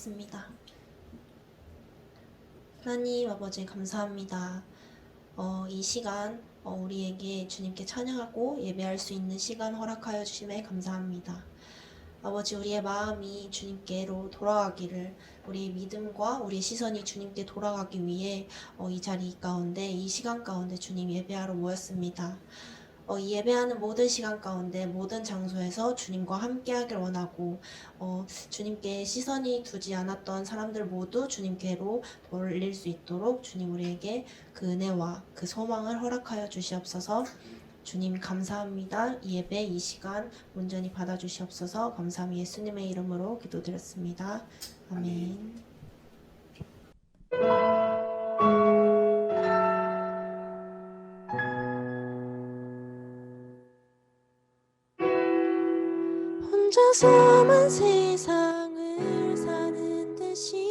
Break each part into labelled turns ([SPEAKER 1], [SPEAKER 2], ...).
[SPEAKER 1] 기도하겠습니다. 하나님 아버지 감사합니다. 이 시간 우리에게 주님께 찬양하고 예배할 수 있는 시간 허락하여 주심에 감사합니다. 아버지, 우리의 마음이 주님께로 돌아가기를, 우리의 믿음과 우리의 시선이 주님께 돌아가기 위해 이 자리 가운데, 이 시간 가운데 주님 예배하러 모였습니다. 이 예배하는 모든 시간 가운데 모든 장소에서 주님과 함께하길 원하고 주님께 시선이 두지 않았던 사람들 모두 주님께로 돌릴 수 있도록 주님 우리에게 그 은혜와 그 소망을 허락하여 주시옵소서. 주님 감사합니다. 이 예배 이 시간 온전히 받아주시옵소서. 감사함이 예수님의 이름으로 기도드렸습니다. 아멘. 혼자서만 세상을 사는 듯이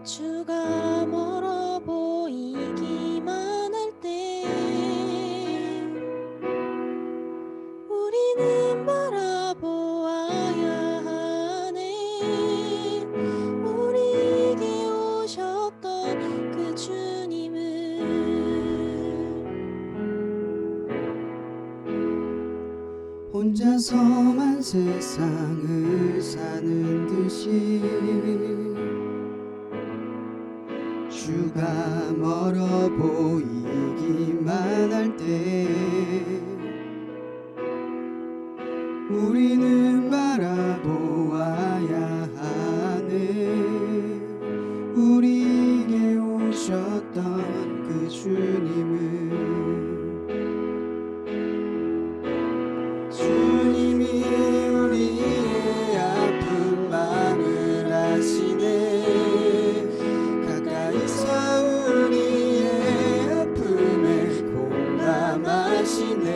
[SPEAKER 1] 주가 멀어 보이기만 할 때 우리는 바라보아야 하네. 우리에게 오셨던 그 주님을
[SPEAKER 2] 혼자서만 세상을 사는 듯이 주가 멀어 보이기만 할 때 우리는 바라보아야 하네. 우리에게 오셨던 그 주님을 주님이 우리의 아픈 마음을 아시네. 가까이서 우리의 아픔에 공감하시네.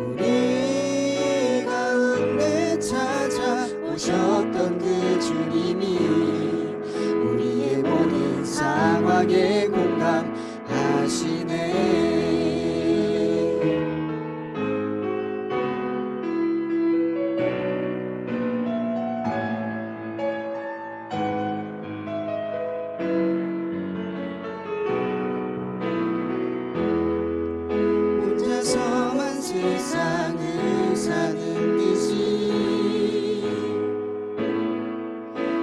[SPEAKER 2] 우리 가운데 찾아오셨던 그 주님이 우리의 모든 상황에 공감하시네. 혼자서만 세상을 사는 듯이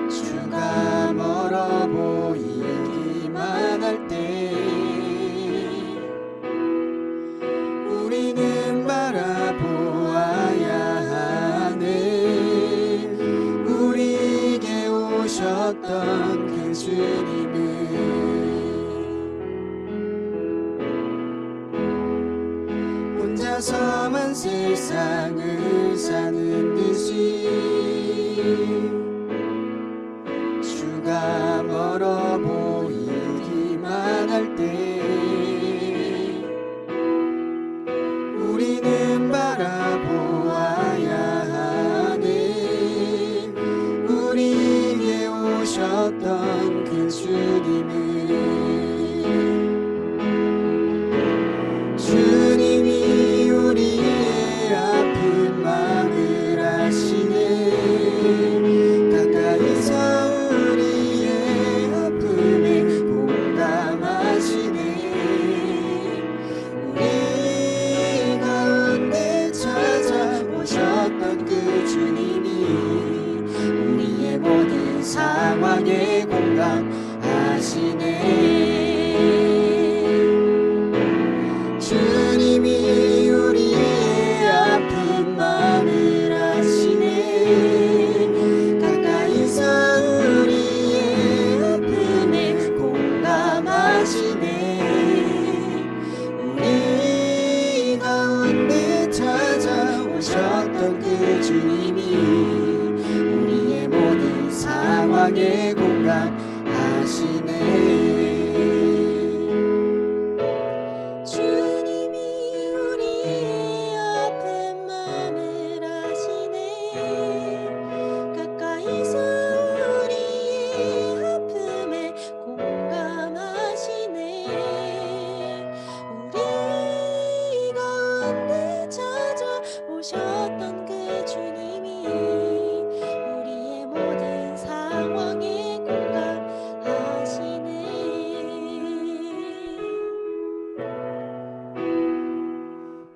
[SPEAKER 2] 주가 멀어 보이기만 할 때 우리는 바라보아야 하네. 우리에게 오셨던 그 주님을 혼자서만 세상을 사는 듯이 주가 멀어 보이기만 할 때 우리는 바라보아야 하네. 우리에게 오셨던 그 주님을 주님이 우리의 아픈 마음을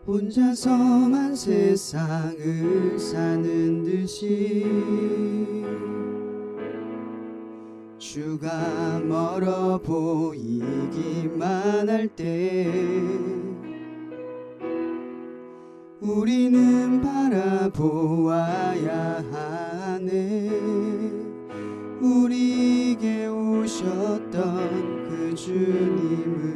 [SPEAKER 2] 혼자서만 세상을 사는 듯이 주가 멀어 보이기만 할 때 우리는 바라보아야 하네. 우리에게 오셨던 그 주님을.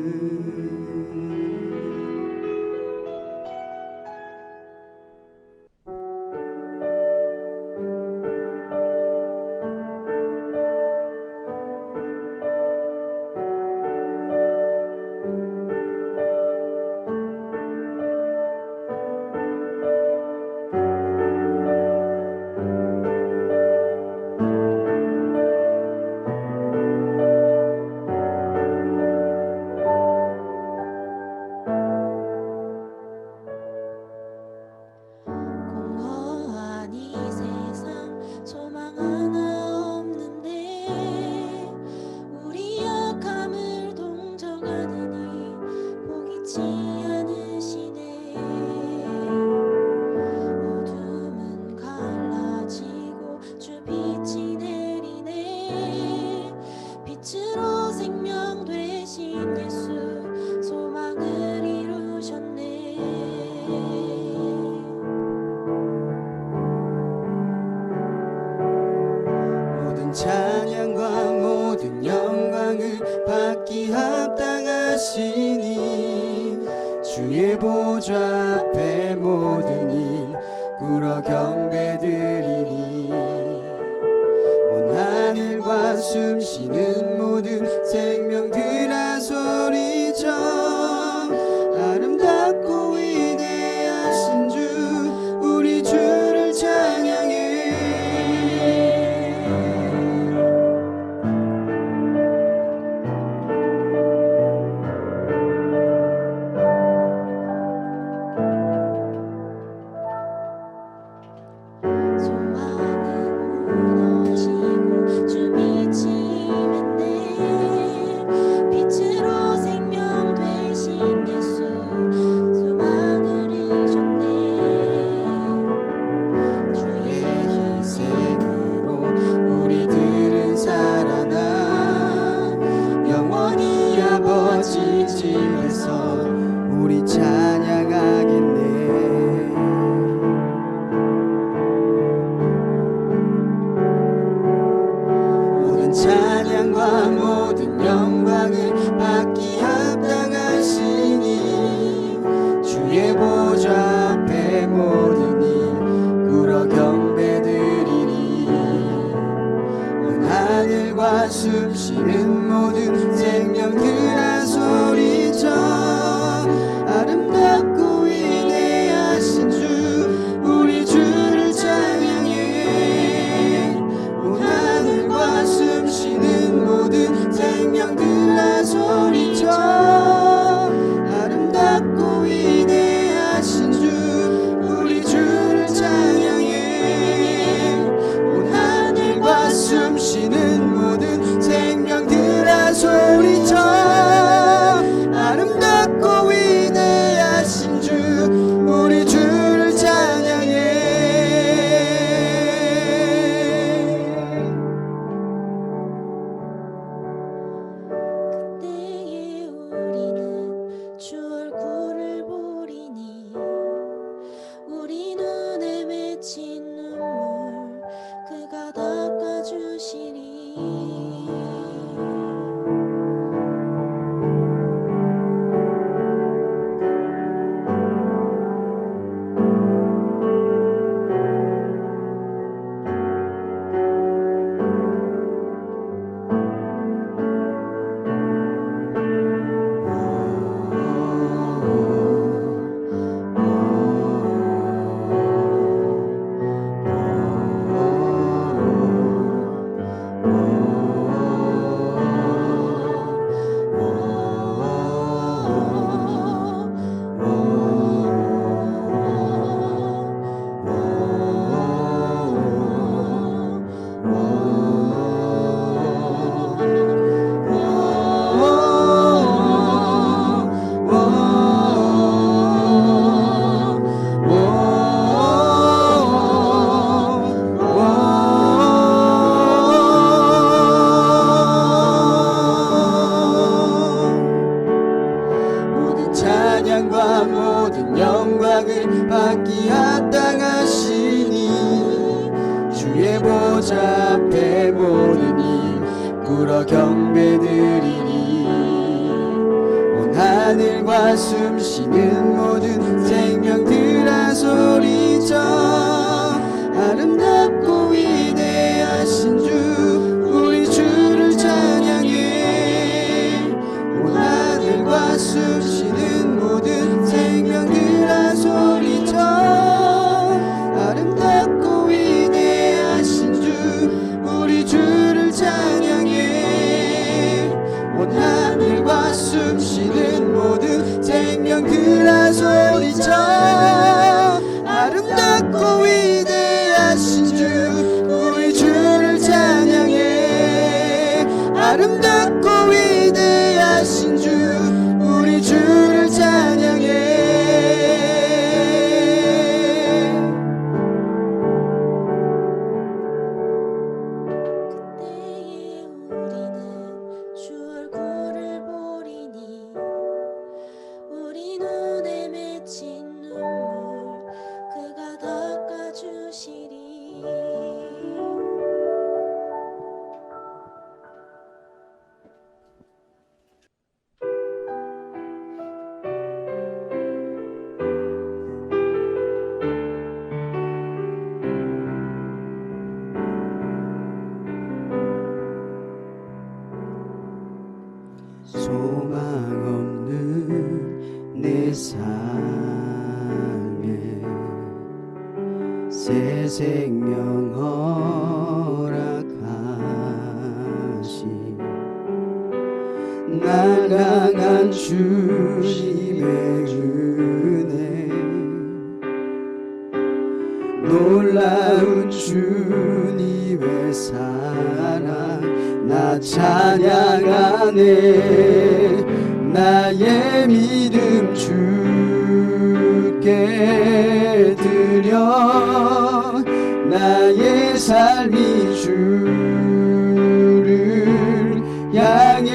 [SPEAKER 1] 공허한 이 세상 소망 하나 없는데 우리 약함을 동정하느니 포기치 않으시네. 어둠은 갈라지고 주 빛이 내리네. 빛으로 생명 되신 예수 소망을 이루셨네.
[SPEAKER 2] 모든 찬양과 모든 영광을 받기 합당하시니 주의 보좌 앞에 모든 일 꿇어 경배드리니 온 하늘과 숨쉬는 모든 생명들아 소리쳐 아름답고 위대하신 주 우리 주를 찬양해.
[SPEAKER 1] 소망은 무너지고 주 빛이 임했네. 빛으로 생명 되신 예수 소망을 이루셨네. 주의
[SPEAKER 2] 희생으로 우리들은 살아나 영원히 아버지 집에서 우리 찬양하겠네. 모든 찬양과 모든 영광을 받기 합당하시니 주의 보좌 앞에 모든 일 꿇어 경배드리니 온 하늘과 숨쉬는 모든 생명들아 소리쳐 찬양과 모든 영광을 받기 합당하시니 주의 보좌 앞에 모든 입 꿇어 경배드리니 온 하늘과 숨쉬는 모든 생명들아 소리쳐 아름답고 위대하신 주 우리 주를 찬양해 온 하늘과 숨쉬는 모든 생명들아 소리쳐 아름답고 위대하신 주 우리 주를 찬양해 온 하늘과 숨쉬는 모든 생명들아 소리쳐 아름답고 위대하신 주 우리 주를 찬양해 아름답고 위대하신 주 우리 주를 찬양해
[SPEAKER 1] 그때에 우리는 주 얼굴을 보리니 우리 눈에 맺힌 눈물 그가 닦아주시리.
[SPEAKER 2] 소망 없는 내 삶에 새 생명 허락하시 날 향한 주님의 은혜 놀라운 주님의 사랑 나 찬양하네 나의 믿음 주께 드려 나의 삶이 주를 향해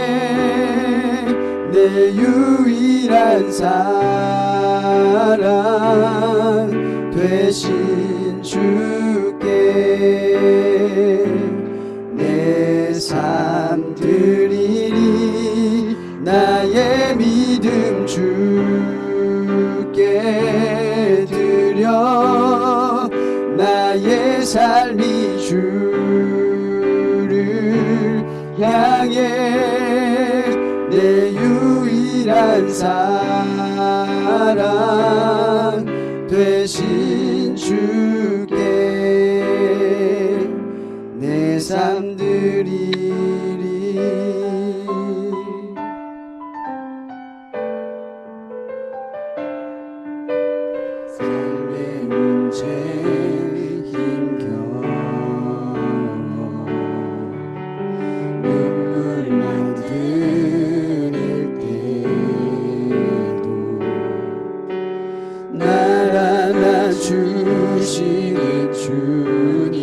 [SPEAKER 2] 내 유일한 사랑 되신 주께 내 삶 드리리 나의 믿음 주께 드려 나의 삶이 주를 향해 내 유일한 사랑 되신 주께 내 삶 드리리 삶의 문제 힘겨워 눈물만 들일 때도 날 안아주시는 주님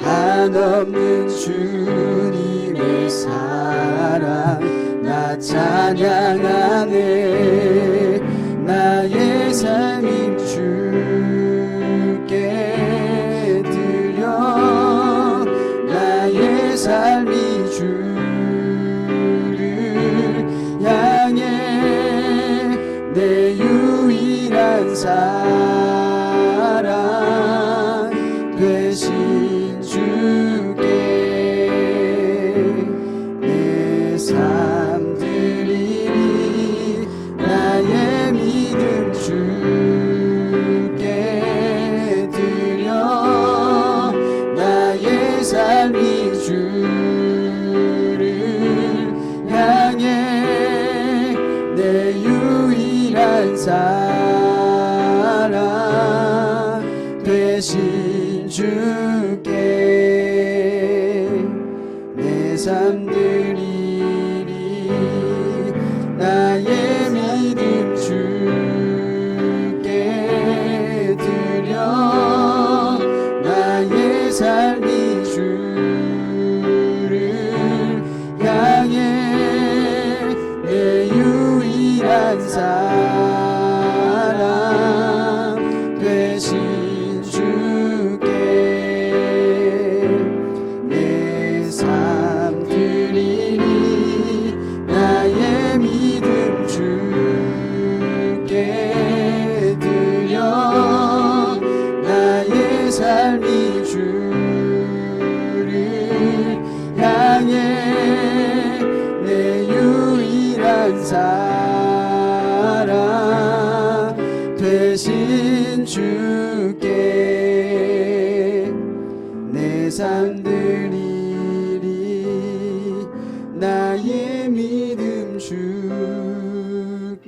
[SPEAKER 2] 한없는 주님의 사랑 나 찬양하네 나의 삶인 주께 드려 나의 삶이 주를 향해 내 유일한 사랑 되신 주께 내 삶 드리리 나의 믿음 주께 드려 나의 삶이 주를 향해 내 유일한 사랑 되신 주께 내 삶 드리리 나의 믿음 주께 드려 나의 삶이 주를 향해 내 유일한 사랑 되신 주께 내 삶 드리리 나의 믿음 주께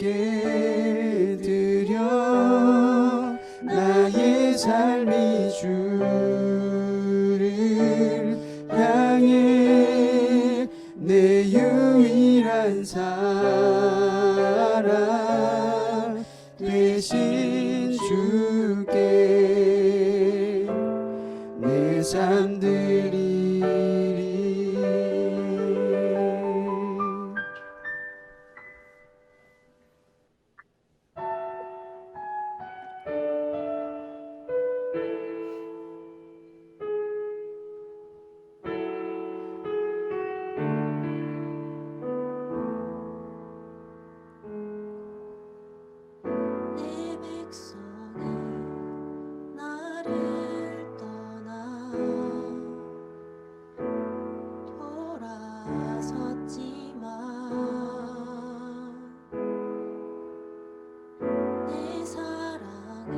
[SPEAKER 2] 드려 나의 삶이 주를 향해 내 유일한 사랑 되신 주께 내 삶 드리리.
[SPEAKER 1] 내 백성이 나를 떠나 돌아섰지만 내 사랑이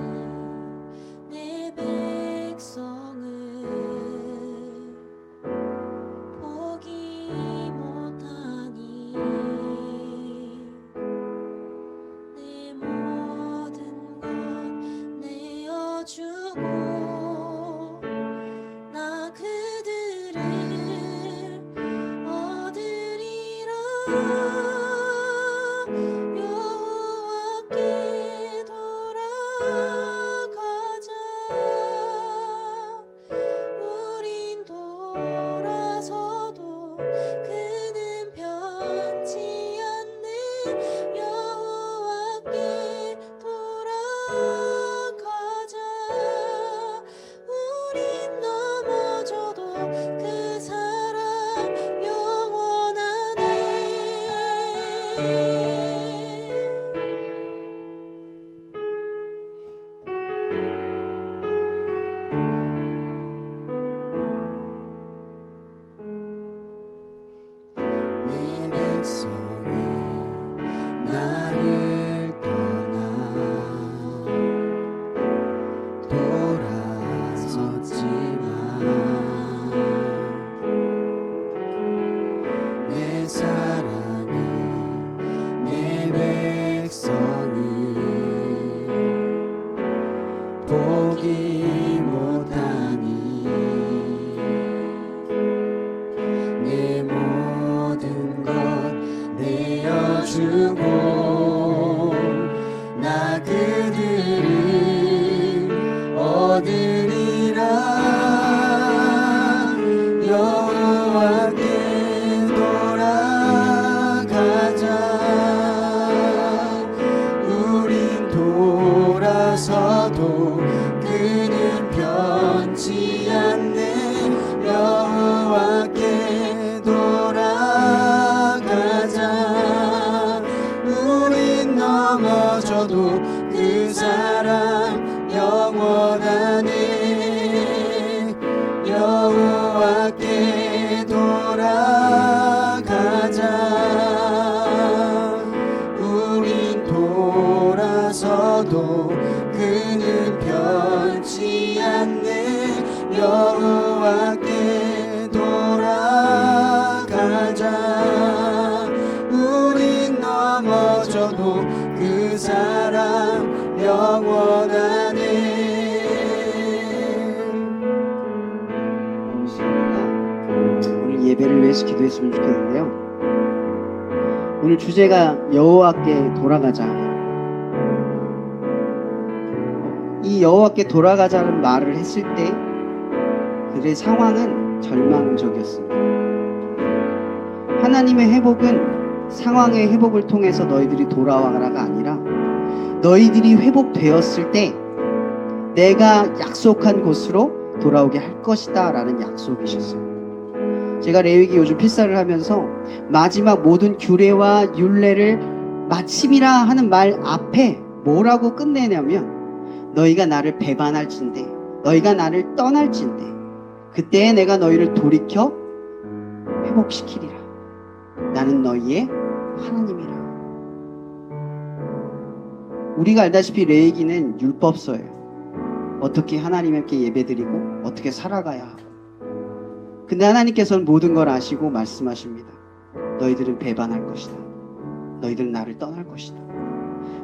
[SPEAKER 1] 내 백성을 포기 못하니 내 모든 것 내어주고 나 그들을 얻으리라. 여호와께 돌아가자. 우린 돌아서도 그는 변치 않네. 여호와께 돌아가자. 우린 넘어져도 그 사랑 영원하네.
[SPEAKER 2] 내 백성이 나를 떠나 돌아섰지만 내 사랑이 내 백성을 포기 못하니 내 모든 것 내어주고 나 그들을 얻으리라. 여호와께 돌아가자. 우린 돌아서도 그는 변치 않네. 여호와께 돌아가자. 우린 넘어져도 그 사랑 영원하네. 여호와께 돌아가자. 우린 돌아서도 그는 변치 않네. 여호와께 돌아가자. 우린 넘어져도 그 사랑 영원하네.
[SPEAKER 3] 오늘 예배를 위해서 기도했으면 좋겠는데요. 오늘 주제가 여호와께 돌아가자. 이 여호와께 돌아가자는 말을 했을 때 그들의 상황은 절망적이었습니다. 하나님의 회복은 상황의 회복을 통해서 너희들이 돌아와라가 아니라 너희들이 회복되었을 때 내가 약속한 곳으로 돌아오게 할 것이다 라는 약속이셨어요. 제가 레위기 요즘 필사를 하면서 마지막 모든 규례와 율례를 마침이라 하는 말 앞에 뭐라고 끝내냐면 너희가 나를 배반할진대 너희가 나를 떠날진대 그때에 내가 너희를 돌이켜 회복시키리라. 나는 너희의 하나님이라. 우리가 알다시피 레위기는 율법서예요. 어떻게 하나님께 예배드리고 어떻게 살아가야 하고. 근데 하나님께서는 모든 걸 아시고 말씀하십니다. 너희들은 배반할 것이다. 너희들은 나를 떠날 것이다.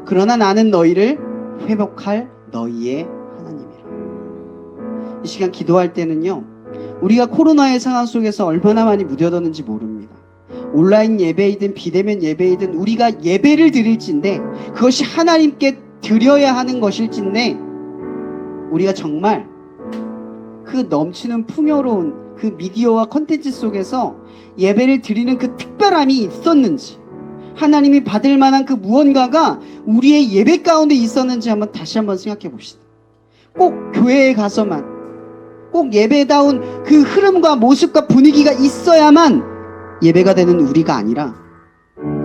[SPEAKER 3] 그러나 나는 너희를 회복할 너희의 하나님이라. 이 시간 기도할 때는요, 우리가 코로나의 상황 속에서 얼마나 많이 무뎌졌는지 모릅니다. 온라인 예배이든 비대면 예배이든 우리가 예배를 드릴진데 그것이 하나님께 드려야 하는 것일진데 우리가 정말 그 넘치는 풍요로운 그 미디어와 콘텐츠 속에서 예배를 드리는 그 특별함이 있었는지, 하나님이 받을 만한 그 무언가가 우리의 예배 가운데 있었는지 다시 한번 생각해 봅시다. 꼭 교회에 가서만, 꼭 예배다운 그 흐름과 모습과 분위기가 있어야만 예배가 되는 우리가 아니라,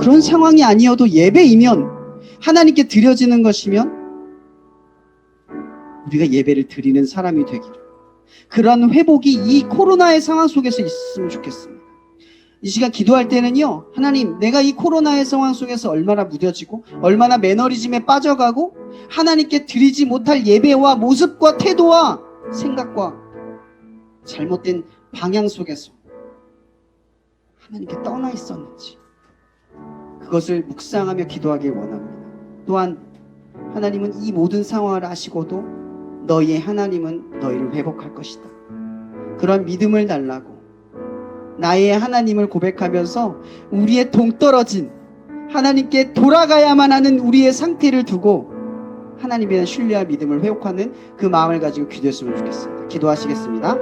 [SPEAKER 3] 그런 상황이 아니어도 예배이면, 하나님께 드려지는 것이면 우리가 예배를 드리는 사람이 되기를, 그런 회복이 이 코로나의 상황 속에서 있었으면 좋겠습니다. 이 시간 기도할 때는요, 하나님, 내가 이 코로나의 상황 속에서 얼마나 무뎌지고 얼마나 매너리즘에 빠져가고 하나님께 드리지 못할 예배와 모습과 태도와 생각과 잘못된 방향 속에서 하나님께 떠나 있었는지, 그것을 묵상하며 기도하길 원합니다. 또한 하나님은 이 모든 상황을 아시고도 너희의 하나님은 너희를 회복할 것이다. 그런 믿음을 달라고, 나의 하나님을 고백하면서 우리의 동떨어진 하나님께 돌아가야만 하는 우리의 상태를 두고 하나님에 대한 신뢰와 믿음을 회복하는 그 마음을 가지고 기도했으면 좋겠습니다. 기도하시겠습니다.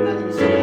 [SPEAKER 3] 하나님, 이 시간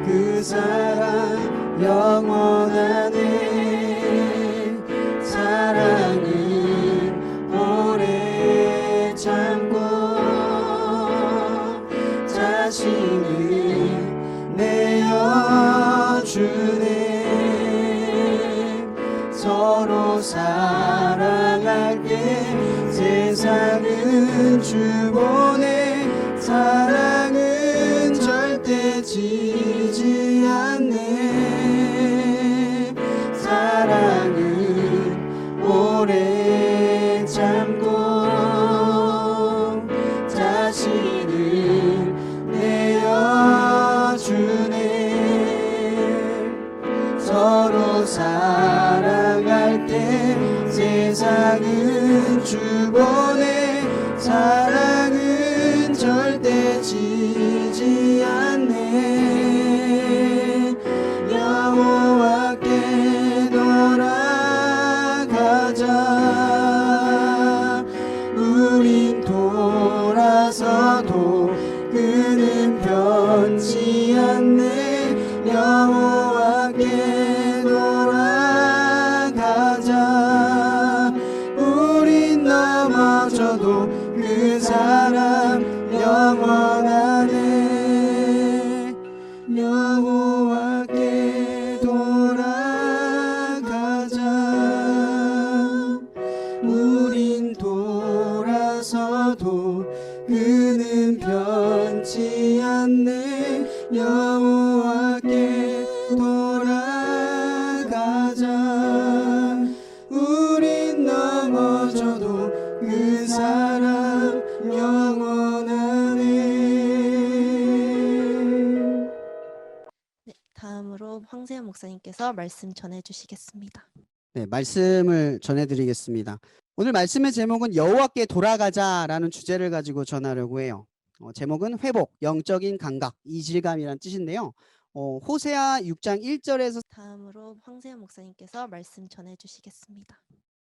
[SPEAKER 3] 그 사랑 영원하네. 사랑은 오래 참고 자신을 내
[SPEAKER 2] 우리를 내어주네. 서로 사랑할 때 세상은 주보내. 사랑은 절대 지지 않네. 여호와께 돌아가자. 우린 돌아서도 그는 변치 않네. 여호와께 돌아가자. 우린 넘어져도 그 사랑 영원하네. 여호와께 돌아가자. 우린 돌아서도 그는 변치 않네. 여호와께 돌아가자. 우린 넘어져도 그 사랑 영원하네.
[SPEAKER 1] 네, 다음으로 황세현 목사님께서 말씀 전해 주시겠습니다.
[SPEAKER 2] 네, 말씀을 전해드리겠습니다. 오늘 말씀의 제목은 여호와께 돌아가자라는 주제를 가지고 전하려고 해요. 제목은 회복, 영적인 감각, 이질감이란 뜻인데요. 호세아 6장 1절에서
[SPEAKER 1] 다음으로 황세현 목사님께서 말씀 전해 주시겠습니다.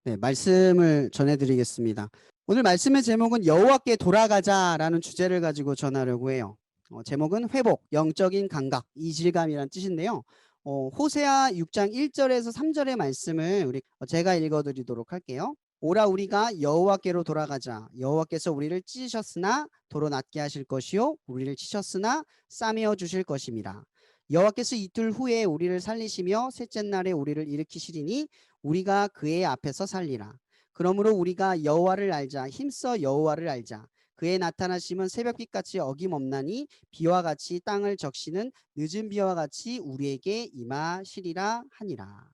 [SPEAKER 2] 네, 말씀을 전해드리겠습니다. 오늘 말씀의 제목은 여호와께 돌아가자라는 주제를 가지고 전하려고 해요. 제목은 회복, 영적인 감각, 이질감이란 뜻인데요. 호세아 6장 1절에서 3절의 말씀을 제가 읽어드리도록 할게요. 오라 우리가 여호와께로 돌아가자. 여호와께서 우리를 찢으셨으나 도로 낫게 하실 것이요 우리를 치셨으나 싸매어 주실 것임이라. 여호와께서 이틀 후에 우리를 살리시며 셋째 날에 우리를 일으키시리니 우리가 그의 앞에서 살리라. 그러므로 우리가 여호와를 알자. 힘써 여호와를 알자. 그의 나타나심은 새벽빛같이 어김없나니 비와 같이 땅을 적시는 늦은 비와 같이 우리에게 임하시리라 하니라.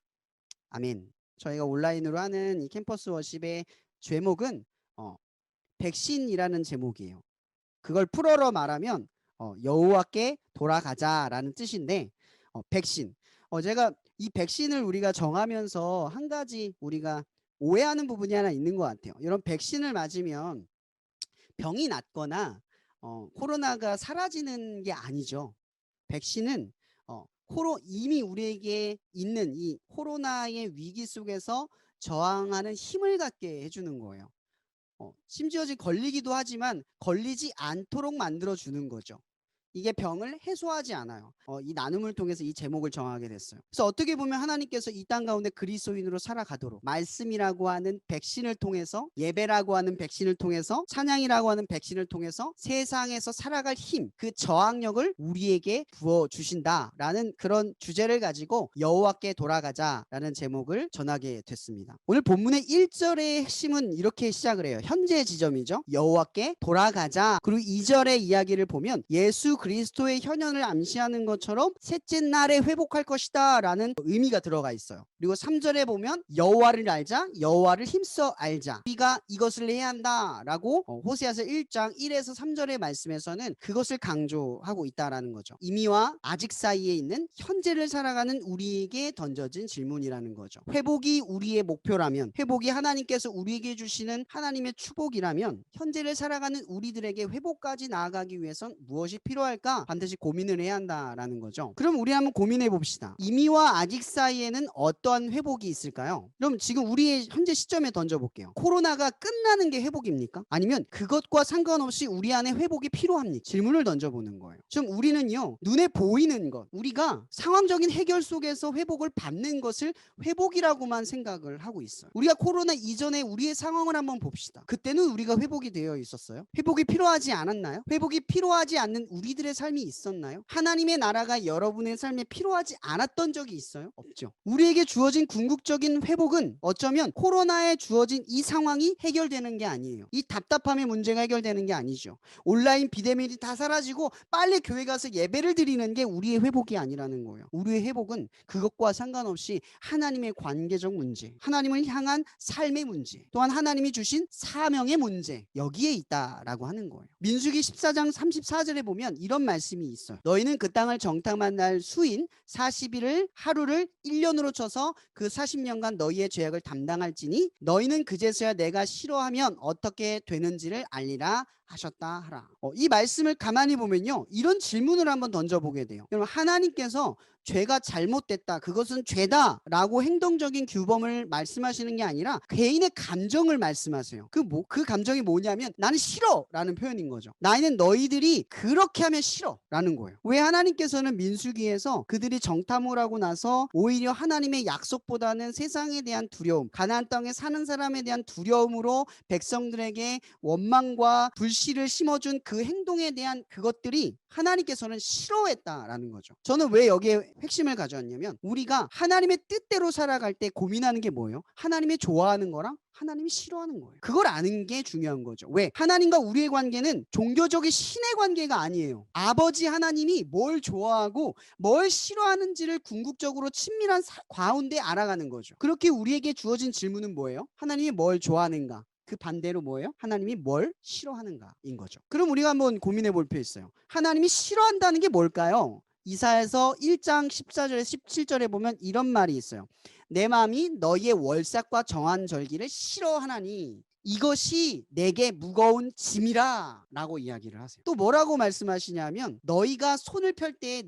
[SPEAKER 2] 아멘. 저희가 온라인으로 하는 이 캠퍼스 워십의 제목은 백신이라는 제목이에요. 그걸 풀어서 말하면 여호와께 돌아가자라는 뜻인데 백신. 제가 이 백신을 우리가 정하면서 한 가지 우리가 오해하는 부분이 하나 있는 것 같아요. 이런 백신을 맞으면 병이 낫거나 코로나가 사라지는 게 아니죠. 백신은 이미 우리에게 있는 이 코로나의 위기 속에서 저항하는 힘을 갖게 해주는 거예요. 심지어 걸리기도 하지만 걸리지 않도록 만들어주는 거죠. 이게 병을 해소하지 않아요. 이 나눔을 통해서 이 제목을 정하게 됐어요. 그래서 어떻게 보면 하나님께서 이 땅 가운데 그리스도인으로 살아가도록 말씀이라고 하는 백신을 통해서, 예배라고 하는 백신을 통해서, 찬양이라고 하는 백신을 통해서 세상에서 살아갈 힘, 그 저항력을 우리에게 부어주신다라는 그런 주제를 가지고 여호와께 돌아가자라는 제목을 전하게 됐습니다. 오늘 본문의 1절의 핵심은 이렇게 시작을 해요. 현재 지점이죠. 여호와께 돌아가자. 그리고 2절의 이야기를 보면 예수 그리스도의 현현을 암시하는 것처럼 셋째 날에 회복할 것이다 라는 의미가 들어가 있어요. 그리고 3절에 보면 여호와를 알자, 여호와를 힘써 알자, 우리가 이것을 해야 한다 라고 호세아서 1장 1에서 3절의 말씀에서는 그것을 강조하고 있다라는 거죠. 이미와 아직 사이에 있는 현재를 살아가는 우리에게 던져진 질문이라는 거죠. 회복이 우리의 목표라면, 회복이 하나님께서 우리에게 주시는 하나님의 축복이라면 현재를 살아가는 우리들에게 회복까지 나아가기 위해선 무엇이 필요할까? 반드시 고민을 해야 한다라는 거죠. 그럼 우리 한번 고민해 봅시다. 이미와 아직 사이에는 어떠한 회복이 있을까요? 그럼 지금 우리의 현재 시점에 던져볼게요. 코로나가 끝나는 게 회복입니까? 아니면 그것과 상관없이 우리 안에 회복이 필요합니까? 질문을 던져보는 거예요. 지금 우리는요, 눈에 보이는 것, 우리가 상황적인 해결 속에서 회복을 받는 것을 회복이라고만 생각을 하고 있어요. 우리가 코로나 이전에 우리의 상황을 한번 봅시다. 그때는 우리가 회복이 되어 있었어요? 회복이 필요하지 않았나요? 회복이 필요하지 않는 우리들 너희들의 삶이 있었나요? 하나님의 나라가 여러분의 삶에 필요하지 않았던 적이 있어요? 없죠. 우리에게 주어진 궁극적인 회복은 어쩌면 코로나에 주어진 이 상황이 해결되는 게 아니에요. 이 답답함의 문제가 해결되는 게 아니죠. 온라인 비대면이 다 사라지고 빨리 교회 가서 예배를 드리는 게 우리의 회복이 아니라는 거예요. 우리의 회복은 그것과 상관없이 하나님의 관계적 문제, 하나님을 향한 삶의 문제, 또한 하나님이 주신 사명의 문제, 여기에 있다라고 하는 거예요. 민수기 14장 34절에 보면 이런 말씀이 있어요. 너희는 그 땅을 정탐한 날 수인 40일을 하루를 1년으로 쳐서 그 40년간 너희의 죄악을 담당할지니 너희는 그제서야 내가 싫어하면 어떻게 되는지를 알리라 하셨다 하라. 이 말씀을 가만히 보면요, 이런 질문을 한번 던져보게 돼요. 여러분, 하나님께서 죄가 잘못됐다, 그것은 죄다라고 행동적인 규범을 말씀하시는 게 아니라 개인의 감정을 말씀하세요. 그 감정이 뭐냐면 나는 싫어라는 표현인 거죠. 나는 너희들이 그렇게 하면 싫어라는 거예요. 왜 하나님께서는 민수기에서 그들이 정탐을 하고 나서 오히려 하나님의 약속보다는 세상에 대한 두려움, 가나안 땅에 사는 사람에 대한 두려움으로 백성들에게 원망과 불씨를 심어준 그 행동에 대한 그것들이 하나님께서는 싫어했다라는 거죠. 저는 왜 여기에 핵심을 가져왔냐면, 우리가 하나님의 뜻대로 살아갈 때 고민하는 게 뭐예요? 하나님이 좋아하는 거랑 하나님이 싫어하는 거예요. 그걸 아는 게 중요한 거죠. 왜? 하나님과 우리의 관계는 종교적인 신의 관계가 아니에요. 아버지 하나님이 뭘 좋아하고 뭘 싫어하는지를 궁극적으로 친밀한 가운데 알아가는 거죠. 그렇게 우리에게 주어진 질문은 뭐예요? 하나님이 뭘 좋아하는가? 그 반대로 뭐예요? 하나님이 뭘 싫어하는가인 거죠. 그럼 우리가 한번 고민해 볼 필요 있어요. 하나님이 싫어한다는 게 뭘까요? 이사야서 1장 14절에 17절에 보면 이런 말이 있어요. 내 마음이 너희의 월삭과 정한 절기를 싫어하나니 이것이 내게 무거운 짐이라 라고 이야기를 하세요. 또 뭐라고 말씀하시냐면, 너희가 손을 펼 때에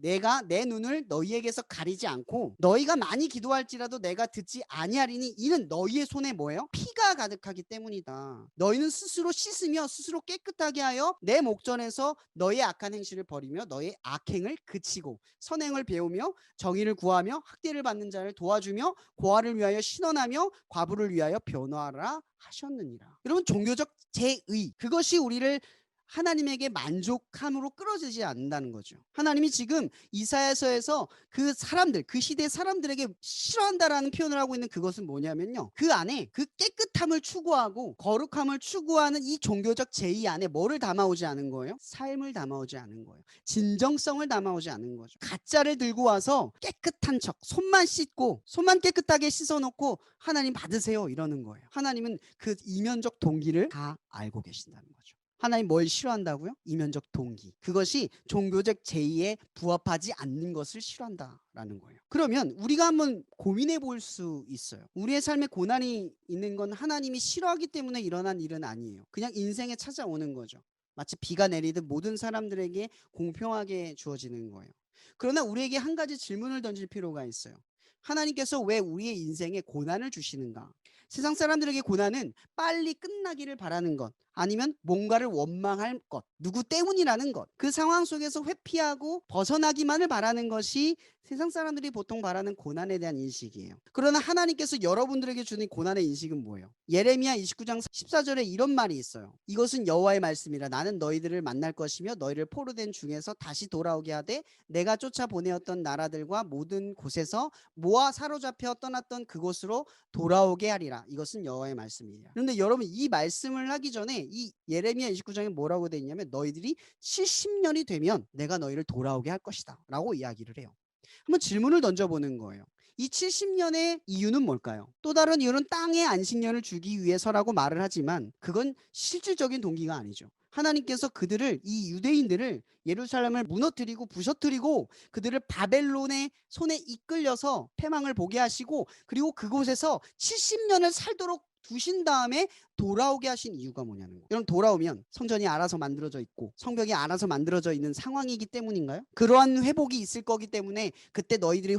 [SPEAKER 2] 내가 내 눈을 너희에게서 가리지 않고 너희가 많이 기도할지라도 내가 듣지 아니하리니 이는 너희의 손에 뭐예요? 피가 가득하기 때문이다. 너희는 스스로 씻으며 스스로 깨끗하게 하여 내 목전에서 너희의 악한 행실을 버리며 너희의 악행을 그치고 선행을 배우며 정의를 구하며 학대를 받는 자를 도와주며 고아를 위하여 신원하며 과부를 위하여 변호하라 하셨느니라. 여러분, 종교적 제의, 그것이 우리를 하나님에게 만족함으로 끌어지지 않는다는 거죠. 하나님이 지금 이사야서에서 그 사람들, 그 시대 사람들에게 싫어한다라는 표현을 하고 있는 그것은 뭐냐면요, 그 안에 그 깨끗함을 추구하고 거룩함을 추구하는 이 종교적 제의 안에 뭐를 담아오지 않은 거예요? 삶을 담아오지 않은 거예요. 진정성을 담아오지 않은 거죠. 가짜를 들고 와서 깨끗한 척, 손만 씻고 손만 깨끗하게 씻어놓고 하나님 받으세요 이러는 거예요. 하나님은 그 이면적 동기를 다 알고 계신다는 거죠. 하나님 뭘 싫어한다고요? 이면적 동기. 그것이 종교적 제의에 부합하지 않는 것을 싫어한다라는 거예요. 그러면 우리가 한번 고민해 볼 수 있어요. 우리의 삶에 고난이 있는 건 하나님이 싫어하기 때문에 일어난 일은 아니에요. 그냥 인생에 찾아오는 거죠. 마치 비가 내리듯 모든 사람들에게 공평하게 주어지는 거예요. 그러나 우리에게 한 가지 질문을 던질 필요가 있어요. 하나님께서 왜 우리의 인생에 고난을 주시는가? 세상 사람들에게 고난은 빨리 끝나기를 바라는 것, 아니면 뭔가를 원망할 것, 누구 때문이라는 것, 그 상황 속에서 회피하고 벗어나기만을 바라는 것이 세상 사람들이 보통 바라는 고난에 대한 인식이에요. 그러나 하나님께서 여러분들에게 주는 고난의 인식은 뭐예요? 예레미야 29장 14절에 이런 말이 있어요. 이것은 여호와의 말씀이라. 나는 너희들을 만날 것이며 너희를 포로된 중에서 다시 돌아오게 하되 내가 쫓아 보내었던 나라들과 모든 곳에서 모아 사로잡혀 떠났던 그곳으로 돌아오게 하리라. 이것은 여호와의 말씀이라. 그런데 여러분, 이 말씀을 하기 전에 이 예레미야 29장에 뭐라고 돼 있냐면, 너희들이 70년이 되면 내가 너희를 돌아오게 할 것이다 라고 이야기를 해요. 한번 질문을 던져보는 거예요. 이 70년의 이유는 뭘까요? 또 다른 이유는 땅의 안식년을 주기 위해서라고 말을 하지만 그건 실질적인 동기가 아니죠. 하나님께서 그들을, 이 유대인들을 예루살렘을 무너뜨리고 부셔뜨리고 그들을 바벨론의 손에 이끌려서 패망을 보게 하시고, 그리고 그곳에서 70년을 살도록 두신 다음에 돌아오게 하신 이유가 뭐냐는 거예요. 여러분, 돌아오면 성전이 알아서 만들어져 있고 성벽이 알아서 만들어져 있는 상황이기 때문인가요? 그러한 회복이 있을 거기 때문에 그때 너희들이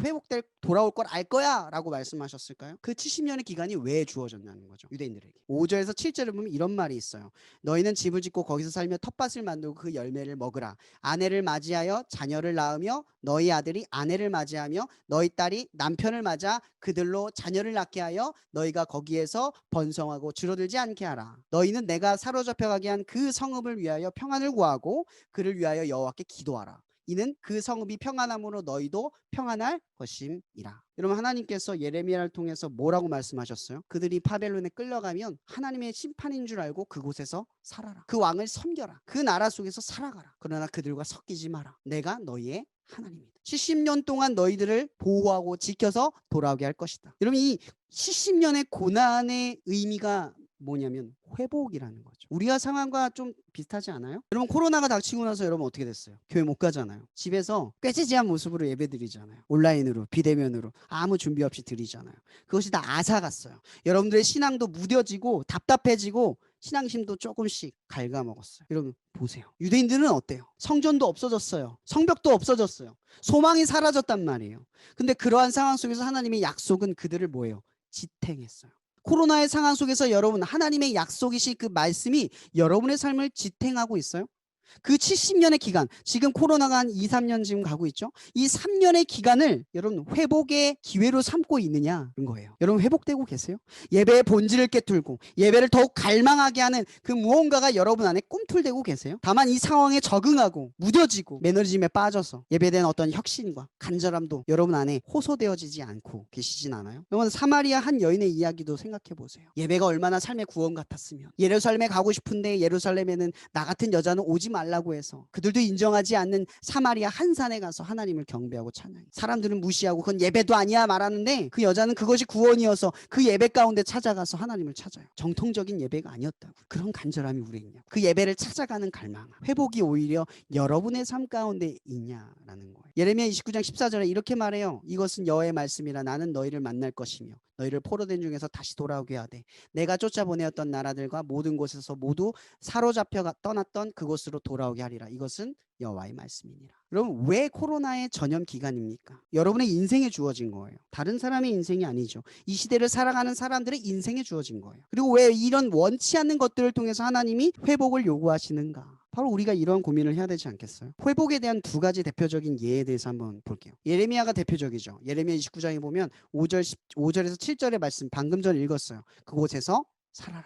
[SPEAKER 2] 돌아올 걸 알 거야 라고 말씀하셨을까요? 그 70년의 기간이 왜 주어졌냐는 거죠, 유대인들에게. 5절에서 7절을 보면 이런 말이 있어요. 너희는 집을 짓고 거기서 살며 텃밭을 만들고 그 열매를 먹으라. 아내를 맞이하여 자녀를 낳으며 너희 아들이 아내를 맞이하며 너희 딸이 남편을 맞아 그들로 자녀를 낳게 하여 너희가 거기에서 번성하고 줄어들지 않게 하라. 너희는 내가 사로잡혀가게 한 그 성읍을 위하여 평안을 구하고 그를 위하여 여호와께 기도하라. 이는 그 성읍이 평안함으로 너희도 평안할 것임이라. 여러분, 하나님께서 예레미야를 통해서 뭐라고 말씀하셨어요? 그들이 바벨론에 끌려가면 하나님의 심판인 줄 알고 그곳에서 살아라. 그 왕을 섬겨라. 그 나라 속에서 살아가라. 그러나 그들과 섞이지 마라. 내가 너희의 하나님이다. 70년 동안 너희들을 보호하고 지켜서 돌아오게 할 것이다. 여러분, 이 70년의 고난의 의미가 뭐냐면 회복이라는 거죠. 우리가 상황과 좀 비슷하지 않아요? 여러분, 코로나가 닥치고 나서 여러분 어떻게 됐어요? 교회 못 가잖아요. 집에서 꾀지지한 모습으로 예배 드리잖아요. 온라인으로, 비대면으로 아무 준비 없이 드리잖아요. 그것이 다 앗아 갔어요. 여러분들의 신앙도 무뎌지고 답답해지고 신앙심도 조금씩 갉아먹었어요. 여러분 보세요. 유대인들은 어때요? 성전도 없어졌어요. 성벽도 없어졌어요. 소망이 사라졌단 말이에요. 근데 그러한 상황 속에서 하나님의 약속은 그들을 뭐예요? 지탱했어요. 코로나의 상황 속에서 여러분, 하나님의 약속이신 그 말씀이 여러분의 삶을 지탱하고 있어요? 그 70년의 기간, 지금 코로나가 한 2, 3년 지금 가고 있죠? 이 3년의 기간을 여러분 회복의 기회로 삼고 있느냐는 거예요. 여러분 회복되고 계세요? 예배의 본질을 깨뚫고 예배를 더욱 갈망하게 하는 그 무언가가 여러분 안에 꿈틀대고 계세요? 다만 이 상황에 적응하고 무뎌지고 매너리즘에 빠져서 예배에 대한 어떤 혁신과 간절함도 여러분 안에 호소되어지지 않고 계시진 않아요? 여러분, 사마리아 한 여인의 이야기도 생각해 보세요. 예배가 얼마나 삶의 구원 같았으면, 예루살렘에 가고 싶은데 예루살렘에는 나 같은 여자는 오지 말라고 해서 그들도 인정하지 않는 사마리아 한 산에 가서 하나님을 경배하고 찬양해. 사람들은 무시하고 그건 예배도 아니야 말하는데 그 여자는 그것이 구원이어서 그 예배 가운데 찾아가서 하나님을 찾아요. 정통적인 예배가 아니었다고. 그런 간절함이 우리에 있냐? 그 예배를 찾아가는 갈망, 회복이 오히려 여러분의 삶 가운데 있냐라는 거예요. 예레미야 29장 14절에 이렇게 말해요. 이것은 여호와의 말씀이라. 나는 너희를 만날 것이며 너희를 포로된 중에서 다시 돌아오게 하되 내가 쫓아보내었던 나라들과 모든 곳에서 모두 사로잡혀 떠났던 그곳으로 돌아오게 하리라. 이것은 여호와의 말씀이니라. 여러분, 왜 코로나의 전염 기간입니까? 여러분의 인생에 주어진 거예요. 다른 사람의 인생이 아니죠. 이 시대를 살아가는 사람들의 인생에 주어진 거예요. 그리고 왜 이런 원치 않는 것들을 통해서 하나님이 회복을 요구하시는가? 바로 우리가 이런 고민을 해야 되지 않겠어요? 회복에 대한 두 가지 대표적인 예에 대해서 한번 볼게요. 예레미야가 대표적이죠. 예레미야 29장에 보면 5절에서 7절의 말씀 방금 전 읽었어요. 그곳에서 살아라.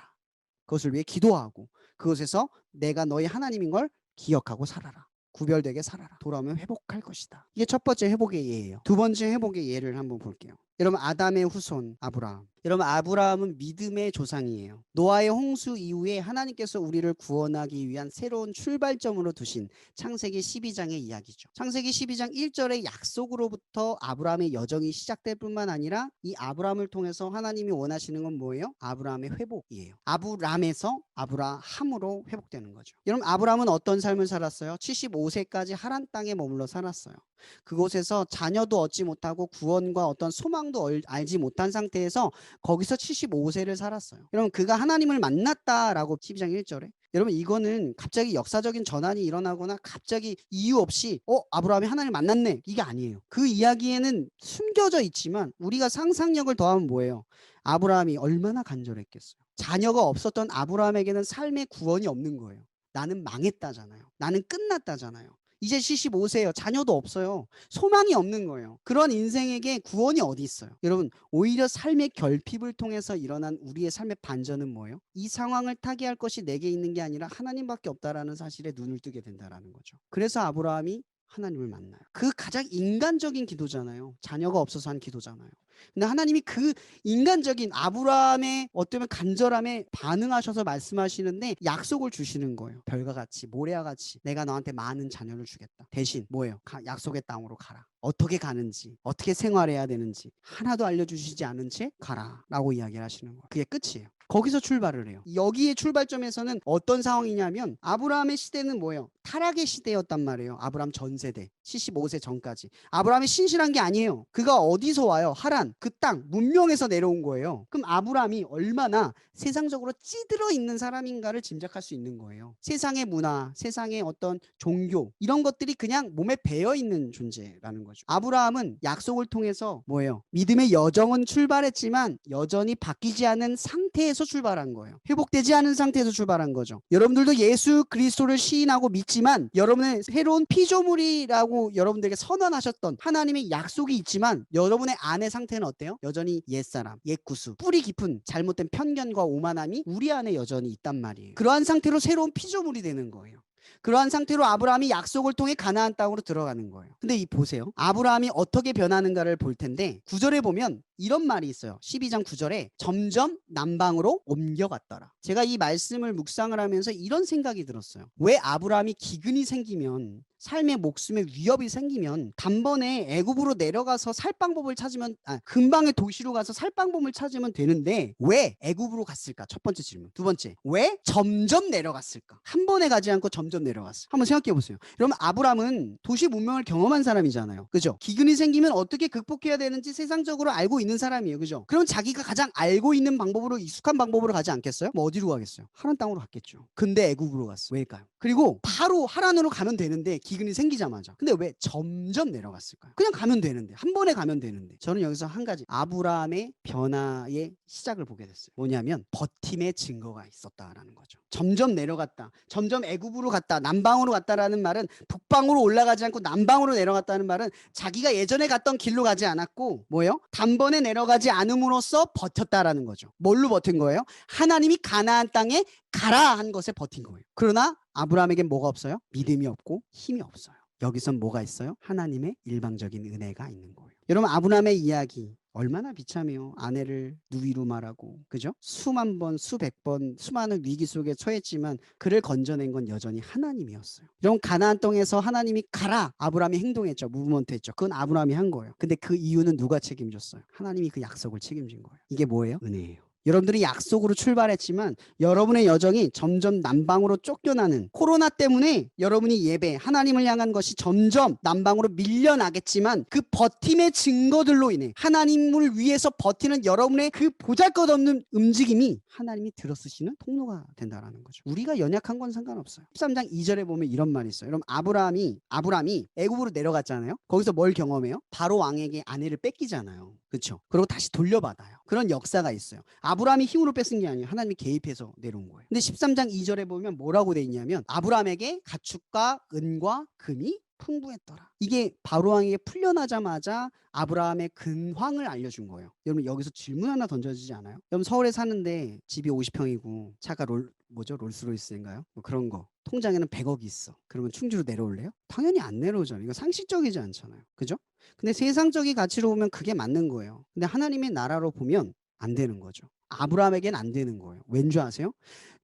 [SPEAKER 2] 그것을 위해 기도하고 그곳에서 내가 너희 하나님인 걸 기억하고 살아라. 구별되게 살아라. 돌아오면 회복할 것이다. 이게 첫 번째 회복의 예예요. 두 번째 회복의 예를 한번 볼게요. 여러분, 아담의 후손 아브라함. 여러분, 아브라함은 믿음의 조상이에요. 노아의 홍수 이후에 하나님께서 우리를 구원하기 위한 새로운 출발점으로 두신 창세기 12장의 이야기죠. 창세기 12장 1절의 약속으로부터 아브라함의 여정이 시작될 뿐만 아니라 이 아브라함을 통해서 하나님이 원하시는 건 뭐예요? 아브라함의 회복이에요. 아브람에서 아브라함으로 회복되는 거죠. 여러분, 아브라함은 어떤 삶을 살았어요? 75세까지 하란 땅에 머물러 살았어요. 그곳에서 자녀도 얻지 못하고 구원과 어떤 소망도 알지 못한 상태에서 거기서 75세를 살았어요. 여러분, 그가 하나님을 만났다라고 12장 1절에 여러분, 이거는 갑자기 역사적인 전환이 일어나거나 갑자기 이유 없이 아브라함이 하나님을 만났네, 이게 아니에요. 그 이야기에는 숨겨져 있지만 우리가 상상력을 더하면 뭐예요? 아브라함이 얼마나 간절했겠어요. 자녀가 없었던 아브라함에게는 삶의 구원이 없는 거예요. 나는 망했다잖아요. 나는 끝났다잖아요. 이제 75세예요. 자녀도 없어요. 소망이 없는 거예요. 그런 인생에게 구원이 어디 있어요? 여러분, 오히려 삶의 결핍을 통해서 일어난 우리의 삶의 반전은 뭐예요? 이 상황을 타개할 것이 내게 있는 게 아니라 하나님밖에 없다라는 사실에 눈을 뜨게 된다라는 거죠. 그래서 아브라함이 하나님을 만나요. 그 가장 인간적인 기도잖아요. 자녀가 없어서 한 기도잖아요. 근데 하나님이 그 인간적인 아브라함의 어쩌면 간절함에 반응하셔서 말씀하시는데 약속을 주시는 거예요. 별과 같이, 모래와 같이 내가 너한테 많은 자녀를 주겠다. 대신 뭐예요? 약속의 땅으로 가라. 어떻게 가는지, 어떻게 생활해야 되는지 하나도 알려주시지 않은 채 가라 라고 이야기를 하시는 거예요. 그게 끝이에요. 거기서 출발을 해요. 여기에 출발점에서는 어떤 상황이냐면 아브라함의 시대는 뭐예요? 타락의 시대였단 말이에요. 아브라함 전 세대 75세 전까지. 아브라함이 신실한 게 아니에요. 그가 어디서 와요? 하란, 그 땅, 문명에서 내려온 거예요. 그럼 아브라함이 얼마나 세상적으로 찌들어 있는 사람인가를 짐작할 수 있는 거예요. 세상의 문화, 세상의 어떤 종교 이런 것들이 그냥 몸에 배어 있는 존재라는 거죠. 아브라함은 약속을 통해서 뭐예요? 믿음의 여정은 출발했지만 여전히 바뀌지 않은 상태에서 출발한 거예요. 회복되지 않은 상태에서 출발한 거죠. 여러분들도 예수 그리스도를 시인하고 믿지만 여러분의 새로운 피조물이라고 여러분들에게 선언하셨던 하나님의 약속이 있지만 여러분의 안의 상태는 상태는 어때요? 여전히 옛사람, 옛구수, 뿌리 깊은 잘못된 편견과 오만함이 우리 안에 여전히 있단 말이에요. 그러한 상태로 새로운 피조물이 되는 거예요. 그러한 상태로 아브라함이 약속을 통해 가나안 땅으로 들어가는 거예요. 근데 이 보세요. 아브라함이 어떻게 변하는가를 볼 텐데 9절에 보면 이런 말이 있어요. 12장 9절에 점점 남방으로 옮겨갔더라. 제가 이 말씀을 묵상을 하면서 이런 생각이 들었어요. 왜 아브라함이 기근이 생기면, 삶의 목숨에 위협이 생기면 단번에 애굽으로 내려가서 살 방법을 찾으면, 근방의 도시로 가서 살 방법을 찾으면 되는데 왜 애굽으로 갔을까? 첫 번째 질문. 두 번째, 왜 점점 내려갔을까? 한 번에 가지 않고 점점 내려갔어. 한번 생각해 보세요. 그러면 아브라함은 도시 문명을 경험한 사람이잖아요. 그죠? 기근이 생기면 어떻게 극복해야 되는지 세상적으로 알고 있는 사람이에요. 그죠? 그럼 자기가 가장 알고 있는 방법으로, 익숙한 방법으로 가지 않겠어요? 뭐 어디로 가겠어요? 하란 땅으로 갔겠죠. 근데 애굽으로 갔어. 왜일까요? 그리고 바로 하란으로 가면 되는데 기근이 생기자마자. 근데 왜 점점 내려갔을까요? 그냥 가면 되는데, 한 번에 가면 되는데. 저는 여기서 한 가지 아브라함의 변화의 시작을 보게 됐어요. 뭐냐면 버팀의 증거가 있었다라는 거죠. 점점 내려갔다, 점점 애굽으로 갔다, 남방으로 갔다라는 말은 북방으로 올라가지 않고 남방으로 내려갔다는 말은 자기가 예전에 갔던 길로 가지 않았고 뭐예요? 단번에 내려가지 않음으로써 버텼다라는 거죠. 뭘로 버틴 거예요? 하나님이 가나안 땅에 가라 한 것에 버틴 거예요. 그러나 아브라함에겐 뭐가 없어요? 믿음이 없고 힘이 없어요. 여기선 뭐가 있어요? 하나님의 일방적인 은혜가 있는 거예요. 여러분, 아브라함의 이야기 얼마나 비참해요. 아내를 누이로 말하고, 그죠? 수만 번, 수백 번 수많은 위기 속에 처했지만 그를 건져낸 건 여전히 하나님이었어요. 여러분, 가나안 땅에서 하나님이 가라, 아브라함이 행동했죠. 무브먼트했죠. 그건 아브라함이 한 거예요. 근데 그 이유는 누가 책임졌어요? 하나님이 그 약속을 책임진 거예요. 이게 뭐예요? 은혜예요. 여러분들이 약속으로 출발했지만 여러분의 여정이 점점 남방으로 쫓겨나는, 코로나 때문에 여러분이 예배, 하나님을 향한 것이 점점 남방으로 밀려나겠지만 그 버팀의 증거들로 인해 하나님을 위해서 버티는 여러분의 그 보잘것없는 움직임이 하나님이 들어쓰시는 통로가 된다는 거죠. 우리가 연약한 건 상관없어요. 13장 2절에 보면 이런 말이 있어요. 여러분, 아브라함이 애굽으로 내려갔잖아요. 거기서 뭘 경험해요? 바로 왕에게 아내를 뺏기잖아요. 그렇죠? 그리고 다시 돌려받아요. 그런 역사가 있어요. 아브라함이 힘으로 뺏은 게 아니에요. 하나님이 개입해서 내려온 거예요. 근데 13장 2절에 보면 뭐라고 돼 있냐면 아브라함에게 가축과 은과 금이 풍부했더라. 이게 바로 왕에게 풀려나자마자 아브라함의 근황을 알려준 거예요. 여러분, 여기서 질문 하나 던져지지 않아요? 여러분, 서울에 사는데 집이 50평이고 차가 롤스로이스인가요? 뭐 그런 거. 통장에는 100억이 있어. 그러면 충주로 내려올래요? 당연히 안 내려오잖아요. 이거 상식적이지 않잖아요. 그죠? 근데 세상적인 가치로 보면 그게 맞는 거예요. 근데 하나님의 나라로 보면 안 되는 거죠. 아브라함에겐 안 되는 거예요. 왠지 아세요?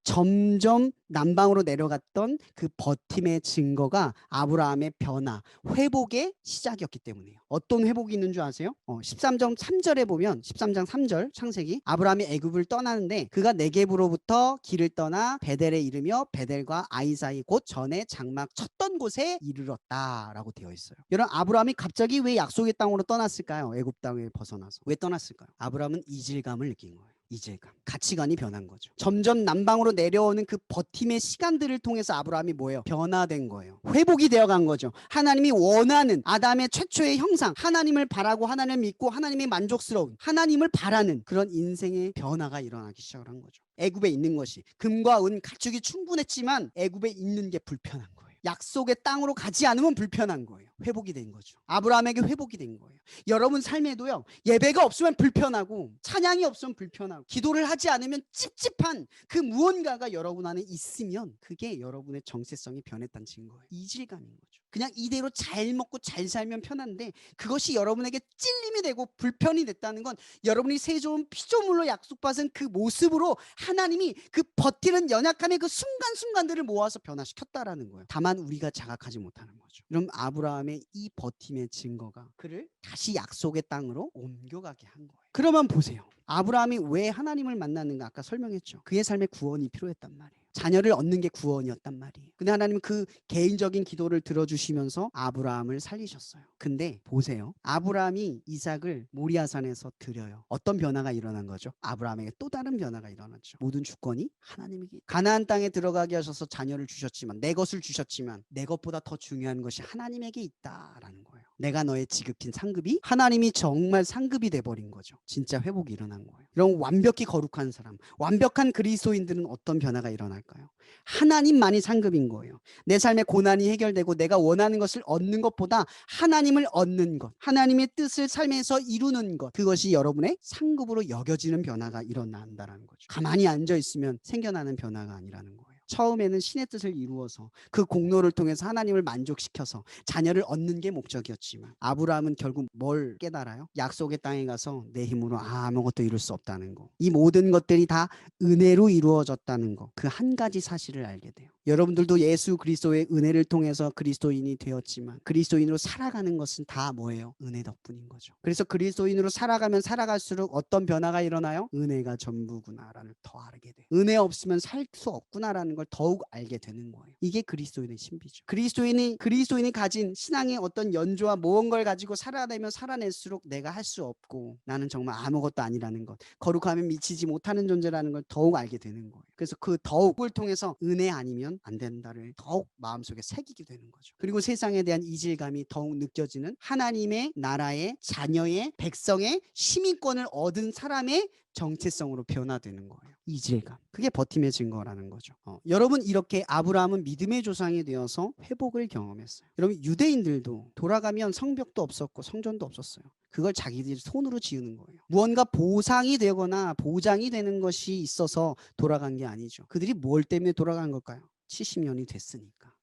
[SPEAKER 2] 점점 남방으로 내려갔던 그 버팀의 증거가 아브라함의 변화, 회복의 시작이었기 때문이에요. 어떤 회복이 있는 줄 아세요? 13장 3절에 보면 13장 3절 창세기, 아브라함이 애굽을 떠나는데 그가 네겝으로부터 길을 떠나 베델에 이르며 베델과 아이 사이 곧 전에 장막 쳤던 곳에 이르렀다라고 되어 있어요. 여러분, 아브라함이 갑자기 왜 약속의 땅으로 떠났을까요? 애굽 땅을 벗어나서. 왜 떠났을까요? 아브라함은 이질감을 느낀 거예요. 이질감, 가치관이 변한 거죠. 점점 남방으로 내려오는 그 버팀의 시간들을 통해서 아브라함이 뭐예요? 변화된 거예요. 회복이 되어간 거죠. 하나님이 원하는 아담의 최초의 형상, 하나님을 바라고 하나님을 믿고 하나님의 만족스러운, 하나님을 바라는 그런 인생의 변화가 일어나기 시작을 한 거죠. 애굽에 있는 것이, 금과 은, 가축이 충분했지만 애굽에 있는 게 불편한 거예요. 약속의 땅으로 가지 않으면 불편한 거예요. 회복이 된 거죠. 아브라함에게 회복이 된 거예요. 여러분 삶에도요, 예배가 없으면 불편하고 찬양이 없으면 불편하고 기도를 하지 않으면 찝찝한 그 무언가가 여러분 안에 있으면 그게 여러분의 정체성이 변했다는 증거예요. 이질감인 거죠. 그냥 이대로 잘 먹고 잘 살면 편한데 그것이 여러분에게 찔림이 되고 불편이 됐다는 건 여러분이 새 좋은 피조물로 약속받은 그 모습으로 하나님이 그 버티는 연약함의 그 순간순간들을 모아서 변화시켰다라는 거예요. 다만 우리가 자각하지 못하는 거죠. 그럼 아브라함의 이 버팀의 증거가 그를 다시 약속의 땅으로 옮겨가게 한 거예요. 그러면 보세요. 아브라함이 왜 하나님을 만났는가 아까 설명했죠. 그의 삶에 구원이 필요했단 말이에요. 자녀를 얻는 게 구원이었단 말이에요. 근데 하나님은 그 개인적인 기도를 들어주시면서 아브라함을 살리셨어요. 근데 보세요. 아브라함이 이삭을 모리아산에서 드려요. 어떤 변화가 일어난 거죠? 아브라함에게 또 다른 변화가 일어났죠. 모든 주권이 하나님에게. 가나안 땅에 들어가게 하셔서 자녀를 주셨지만, 내 것을 주셨지만 내 것보다 더 중요한 것이 하나님에게 있다라는 거예요. 내가 너의 지극히 상급이 하나님이 정말 상급이 돼버린 거죠. 진짜 회복이 일어난 거예요. 이런 완벽히 거룩한 사람, 완벽한 그리스도인들은 어떤 변화가 일어날까요? 하나님만이 상급인 거예요. 내 삶의 고난이 해결되고 내가 원하는 것을 얻는 것보다 하나님을 얻는 것, 하나님의 뜻을 삶에서 이루는 것, 그것이 여러분의 상급으로 여겨지는 변화가 일어난다는 거죠. 가만히 앉아 있으면 생겨나는 변화가 아니라는 거예요. 처음에는 신의 뜻을 이루어서 그 공로를 통해서 하나님을 만족시켜서 자녀를 얻는 게 목적이었지만 아브라함은 결국 뭘 깨달아요? 약속의 땅에 가서 내 힘으로 아무것도 이룰 수 없다는 거. 이 모든 것들이 다 은혜로 이루어졌다는 거. 그 한 가지 사실을 알게 돼요. 여러분들도 예수 그리스도의 은혜를 통해서 그리스도인이 되었지만 그리스도인으로 살아가는 것은 다 뭐예요? 은혜 덕분인 거죠. 그래서 그리스도인으로 살아가면 살아갈수록 어떤 변화가 일어나요? 은혜가 전부구나라는 더 알게 돼요. 은혜 없으면 살 수 없구나라는 걸 더욱 알게 되는 거예요. 이게 그리스도인의 신비죠. 그리스도인이 가진 신앙의 어떤 연조와 무언가를 가지고 살아내면 살아낼수록 내가 할 수 없고 나는 정말 아무것도 아니라는 것, 거룩하면 미치지 못하는 존재라는 걸 더욱 알게 되는 거예요. 그래서 그 더욱을 통해서 은혜 아니면 안 된다를 더욱 마음속에 새기게 되는 거죠. 그리고 세상에 대한 이질감이 더욱 느껴지는 하나님의 나라의 자녀의 백성의 시민권을 얻은 사람의 정체성으로 변화되는 거예요. 이질감. 그게 버팀의 증거라는 거죠. 여러분 이렇게 아브라함은 믿음의 조상이 되어서 회복을 경험했어요. 여러분 유대인들도 돌아가면 성벽도 없었고 성전도 없었어요. 그걸 자기들이 손으로 지으는 거예요. 무언가 보상이 되거나 보장이 되는 것이 있어서 돌아간 게 아니죠. 그들이 뭘 때문에 돌아간 걸까요? 70년이 됐으니까.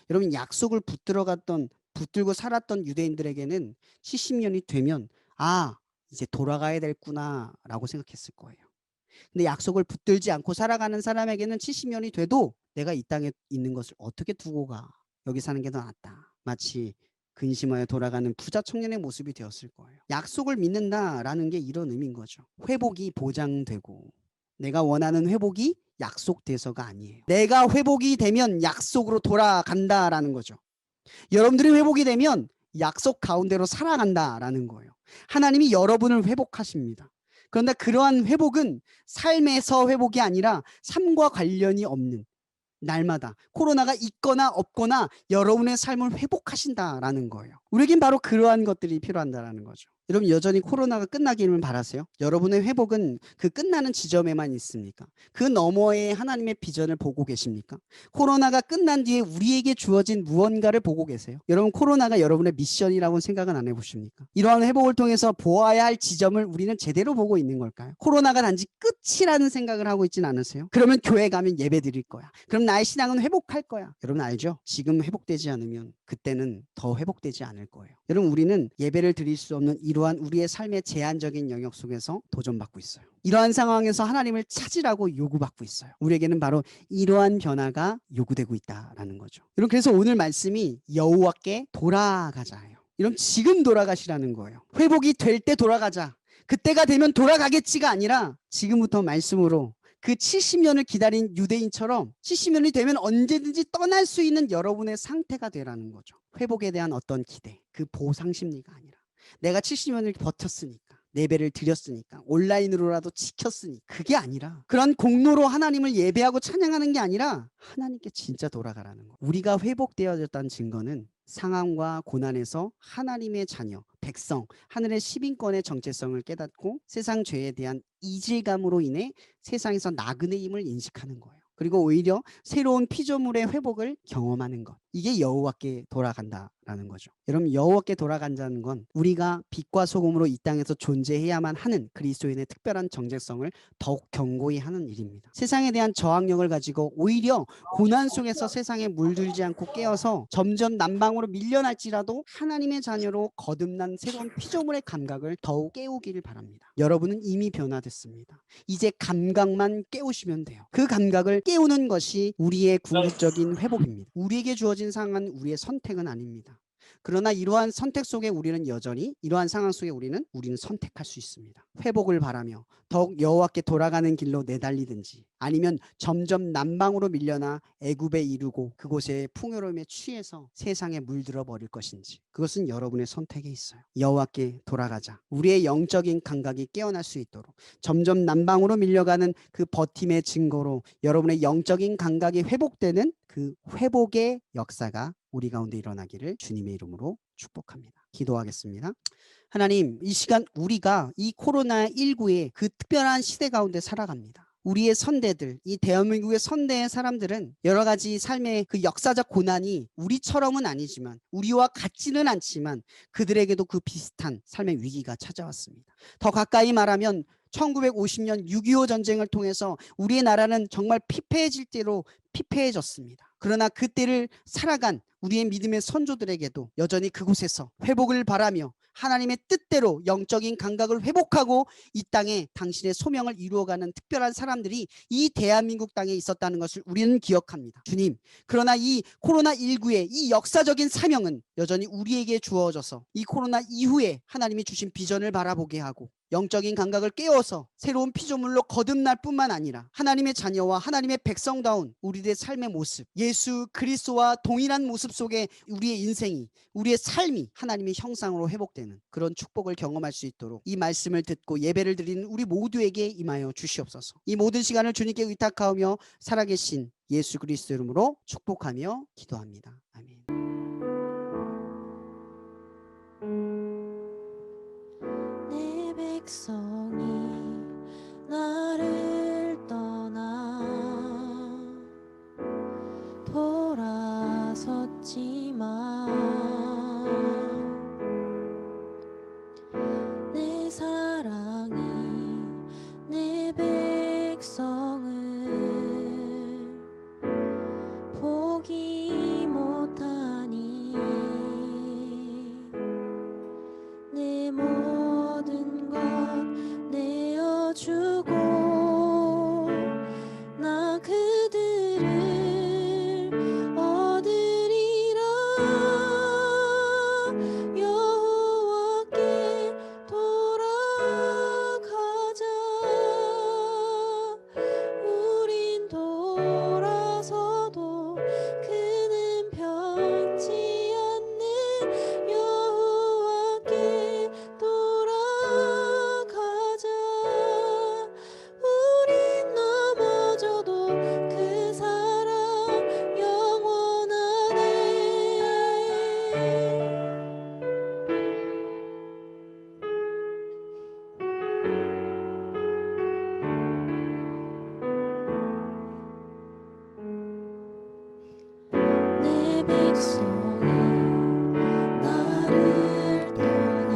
[SPEAKER 2] 여러분 약속을 붙들고 살았던 유대인들에게는 70년이 되면 이제 돌아가야 될구나 라고 생각했을 거예요. 근데 약속을 붙들지 않고 살아가는 사람에게는 70년이 돼도 내가 이 땅에 있는 것을 어떻게 두고 가? 여기 사는 게 더 낫다. 마치 근심하여 돌아가는 부자 청년의 모습이 되었을 거예요. 약속을 믿는다라는 게 이런 의미인 거죠. 회복이 보장되고 내가 원하는 회복이 약속돼서가 아니에요. 내가 회복이 되면 약속으로 돌아간다라는 거죠. 여러분들이 회복이 되면 약속 가운데로 살아간다라는 거예요. 하나님이 여러분을 회복하십니다. 그런데 그러한 회복은 삶에서 회복이 아니라 삶과 관련이 없는 날마다 코로나가 있거나 없거나 여러분의 삶을 회복하신다라는 거예요. 우리에겐 바로 그러한 것들이 필요한다라는 거죠. 여러분 여전히 코로나가 끝나기를 바라세요? 여러분의 회복은 그 끝나는 지점에만 있습니까? 그 너머에 하나님의 비전을 보고 계십니까? 코로나가 끝난 뒤에 우리에게 주어진 무언가를 보고 계세요? 여러분 코로나가 여러분의 미션이라고 생각은 안 해보십니까? 이러한 회복을 통해서 보아야 할 지점을 우리는 제대로 보고 있는 걸까요? 코로나가 단지 끝이라는 생각을 하고 있진 않으세요? 그러면 교회 가면 예배 드릴 거야. 그럼 나의 신앙은 회복할 거야. 여러분 알죠? 지금 회복되지 않으면 그때는 더 회복되지 않을 거예요. 여러분 우리는 예배를 드릴 수 없는 이러한 우리의 삶의 제한적인 영역 속에서 도전받고 있어요. 이러한 상황에서 하나님을 찾으라고 요구받고 있어요. 우리에게는 바로 이러한 변화가 요구되고 있다라는 거죠. 여러분 그래서 오늘 말씀이 여호와께 돌아가자예요. 여러분 지금 돌아가시라는 거예요. 회복이 될 때 돌아가자. 그때가 되면 돌아가겠지가 아니라 지금부터 말씀으로 그 70년을 기다린 유대인처럼 70년이 되면 언제든지 떠날 수 있는 여러분의 상태가 되라는 거죠. 회복에 대한 어떤 기대, 그 보상 심리가 아니라 내가 70년을 버텼으니까, 예배를 드렸으니까, 온라인으로라도 지켰으니 그게 아니라 그런 공로로 하나님을 예배하고 찬양하는 게 아니라 하나님께 진짜 돌아가라는 거. 우리가 회복되어졌다는 증거는 상황과 고난에서 하나님의 자녀, 백성, 하늘의 시민권의 정체성을 깨닫고 세상 죄에 대한 이질감으로 인해 세상에서 나그네임을 인식하는 거예요. 그리고 오히려 새로운 피조물의 회복을 경험하는 것. 이게 여호와께 돌아간다라는 거죠. 여러분 여호와께 돌아간다는 건 우리가 빛과 소금으로 이 땅에서 존재해야만 하는 그리스도인의 특별한 정체성을 더욱 견고히 하는 일입니다. 세상에 대한 저항력을 가지고 오히려 고난 속에서 세상에 물들지 않고 깨어서 점점 남방으로 밀려날지라도 하나님의 자녀로 거듭난 새로운 피조물의 감각을 더욱 깨우기를 바랍니다. 여러분은 이미 변화됐습니다. 이제 감각만 깨우시면 돼요. 그 감각을 깨우는 것이 우리의 궁극적인 회복입니다. 우리에게 주어진 상황은 우리의 선택은 아닙니다. 그러나 이러한 선택 속에 우리는 여전히 이러한 상황 속에 우리는 선택할 수 있습니다. 회복을 바라며 더욱 여호와께 돌아가는 길로 내달리든지 아니면 점점 남방으로 밀려나 애굽에 이르고 그곳의 풍요로움에 취해서 세상에 물들어 버릴 것인지 그것은 여러분의 선택에 있어요. 여호와께 돌아가자. 우리의 영적인 감각이 깨어날 수 있도록 점점 남방으로 밀려가는 그 버팀의 증거로 여러분의 영적인 감각이 회복되는 그 회복의 역사가 우리 가운데 일어나기를 주님의 이름으로 축복합니다. 기도하겠습니다. 하나님, 이 시간 우리가 이 코로나19의 그 특별한 시대 가운데 살아갑니다. 우리의 선대들, 이 대한민국의 선대의 사람들은 여러 가지 삶의 그 역사적 고난이 우리처럼은 아니지만, 우리와 같지는 않지만 그들에게도 그 비슷한 삶의 위기가 찾아왔습니다. 더 가까이 말하면 1950년 6.25 전쟁을 통해서 우리의 나라는 정말 피폐해질 대로 피폐해졌습니다. 그러나 그때를 살아간 우리의 믿음의 선조들에게도 여전히 그곳에서 회복을 바라며 하나님의 뜻대로 영적인 감각을 회복하고 이 땅에 당신의 소명을 이루어가는 특별한 사람들이 이 대한민국 땅에 있었다는 것을 우리는 기억합니다. 주님, 그러나 이 코로나19의 이 역사적인 사명은 여전히 우리에게 주어져서 이 코로나 이후에 하나님이 주신 비전을 바라보게 하고 영적인 감각을 깨워서 새로운 피조물로 거듭날 뿐만 아니라 하나님의 자녀와 하나님의 백성다운 우리들의 삶의 모습, 예수 그리스도와 동일한 모습 속에 우리의 인생이, 우리의 삶이 하나님의 형상으로 회복되는 그런 축복을 경험할 수 있도록 이 말씀을 듣고 예배를 드리는 우리 모두에게 임하여 주시옵소서. 이 모든 시간을 주님께 의탁하오며 살아계신 예수 그리스도 이름으로 축복하며 기도합니다. 아멘.
[SPEAKER 1] 내 백성이 나를 떠나 돌아섰지만 내 사랑이 내 백성을 포기 못하니 내 모든 것 내어주고 나 그들을 얻으리라. 여호와께 돌아가자. 우린 돌아서도 그는 변치 않는 여호와께 돌아가자. 우린 넘어져도 그 사랑 영원하네. 내 백성이 나를 떠나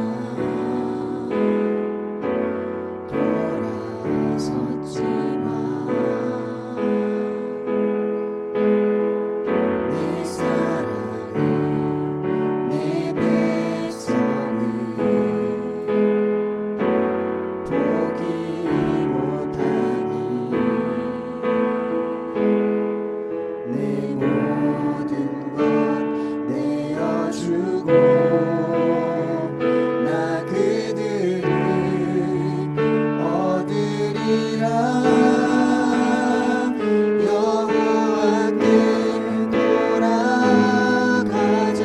[SPEAKER 1] 돌아섰지만 내 사랑이 내 백성을 포기 못하니 내 모든 것 내어주고 나 그들을 얻으리라. 여호와께 돌아가자.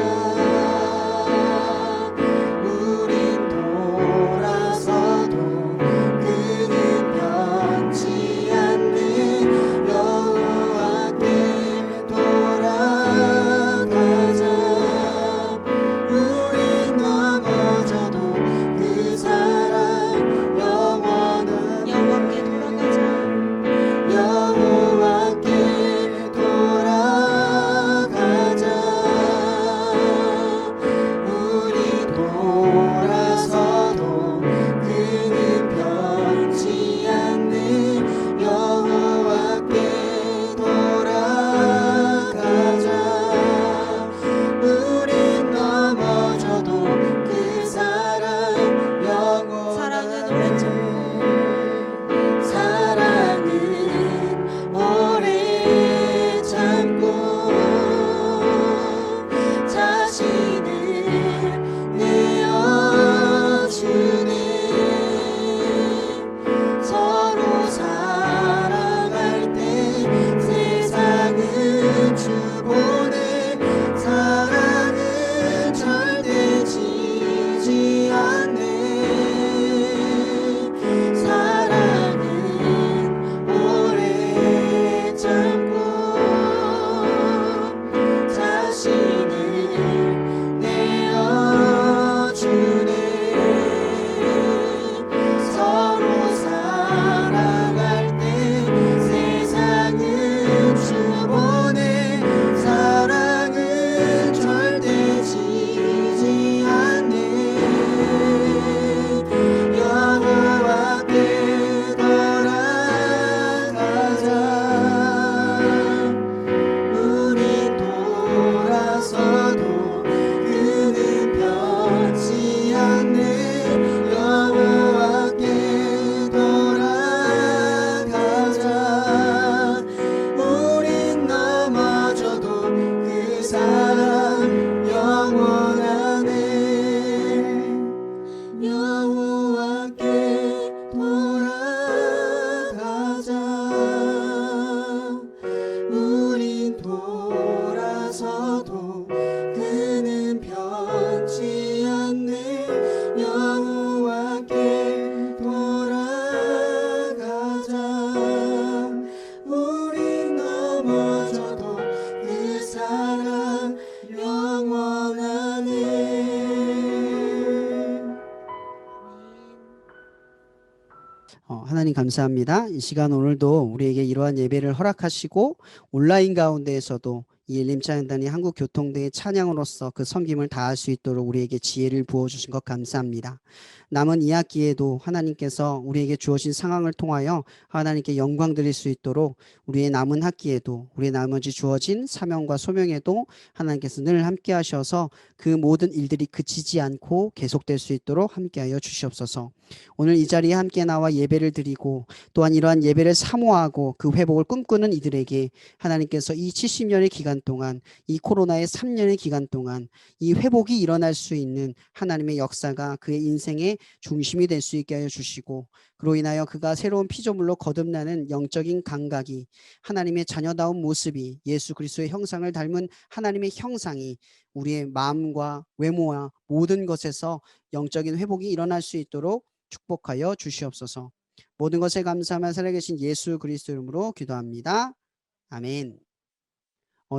[SPEAKER 1] 우린 돌아서도 그는 변치 않는 여호와께 돌아가자. 원하네.
[SPEAKER 2] 하나님 감사합니다. 이 시간 오늘도 우리에게 이러한 예배를 허락하시고 온라인 가운데에서도 이 엘림찬단이 한국교통대의 찬양으로서 그 섬김을 다할 수 있도록 우리에게 지혜를 부어주신 것 감사합니다. 남은 2학기에도 하나님께서 우리에게 주어진 상황을 통하여 하나님께 영광 드릴 수 있도록 우리의 남은 학기에도 우리의 나머지 주어진 사명과 소명에도 하나님께서 늘 함께 하셔서 그 모든 일들이 그치지 않고 계속될 수 있도록 함께하여 주시옵소서. 오늘 이 자리에 함께 나와 예배를 드리고 또한 이러한 예배를 사모하고 그 회복을 꿈꾸는 이들에게 하나님께서 이 70년의 기간 동안, 이 코로나의 3년의 기간 동안 이 회복이 일어날 수 있는 하나님의 역사가 그의 인생의 중심이 될 수 있게 하여 주시고, 그로 인하여 그가 새로운 피조물로 거듭나는 영적인 감각이, 하나님의 자녀다운 모습이, 예수 그리스도의 형상을 닮은 하나님의 형상이 우리의 마음과 외모와 모든 것에서 영적인 회복이 일어날 수 있도록 축복하여 주시옵소서. 모든 것에 감사하며 살아계신 예수 그리스도 이름으로 기도합니다. 아멘.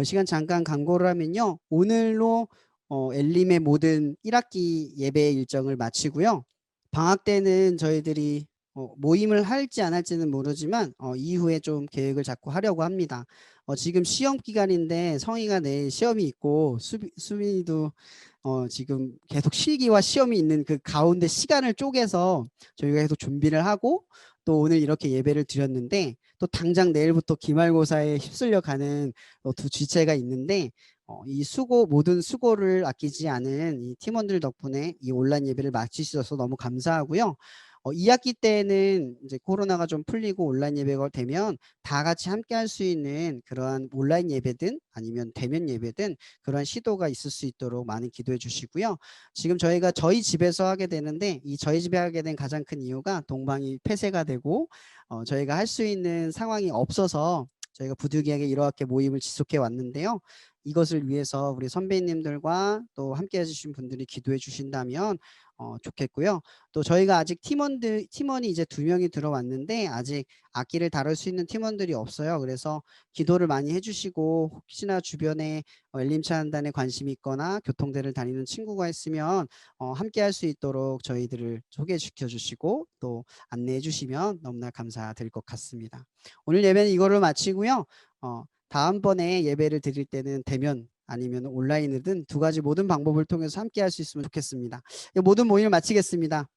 [SPEAKER 2] 시간 잠깐 광고를 하면요. 오늘로 엘림의 모든 1학기 예배 일정을 마치고요. 방학 때는 저희들이 모임을 할지 안 할지는 모르지만 이후에 좀 계획을 잡고 하려고 합니다. 지금 시험 기간인데 성희가 내일 시험이 있고 수빈이도 지금 계속 실기와 시험이 있는 그 가운데 시간을 쪼개서 저희가 계속 준비를 하고 또 오늘 이렇게 예배를 드렸는데, 또 당장 내일부터 기말고사에 휩쓸려 가는 두 주체가 있는데 이 모든 수고를 아끼지 않은 이 팀원들 덕분에 이 온라인 예배를 마치셔서 너무 감사하고요. 2학기 때는 이제 코로나가 좀 풀리고 온라인 예배가 되면 다 같이 함께 할 수 있는 그러한 온라인 예배든 아니면 대면 예배든 그러한 시도가 있을 수 있도록 많이 기도해 주시고요. 지금 저희가 저희 집에서 하게 되는데, 이 저희 집에 하게 된 가장 큰 이유가 동방이 폐쇄가 되고 저희가 할 수 있는 상황이 없어서 저희가 부득이하게 이렇게 모임을 지속해 왔는데요. 이것을 위해서 우리 선배님들과 또 함께 해주신 분들이 기도해 주신다면 좋겠고요. 또 저희가 아직 팀원이 이제 2명이 들어왔는데 아직 악기를 다룰 수 있는 팀원들이 없어요. 그래서 기도를 많이 해주시고, 혹시나 주변에 엘림찬단에 관심이 있거나 교통대를 다니는 친구가 있으면 함께 할 수 있도록 저희들을 소개시켜 주시고 또 안내해 주시면 너무나 감사드릴 것 같습니다. 오늘 예배는 이거를 마치고요. 다음번에 예배를 드릴 때는 대면 아니면 온라인이든 두 가지 모든 방법을 통해서 함께 할 수 있으면 좋겠습니다. 모든 모임을 마치겠습니다.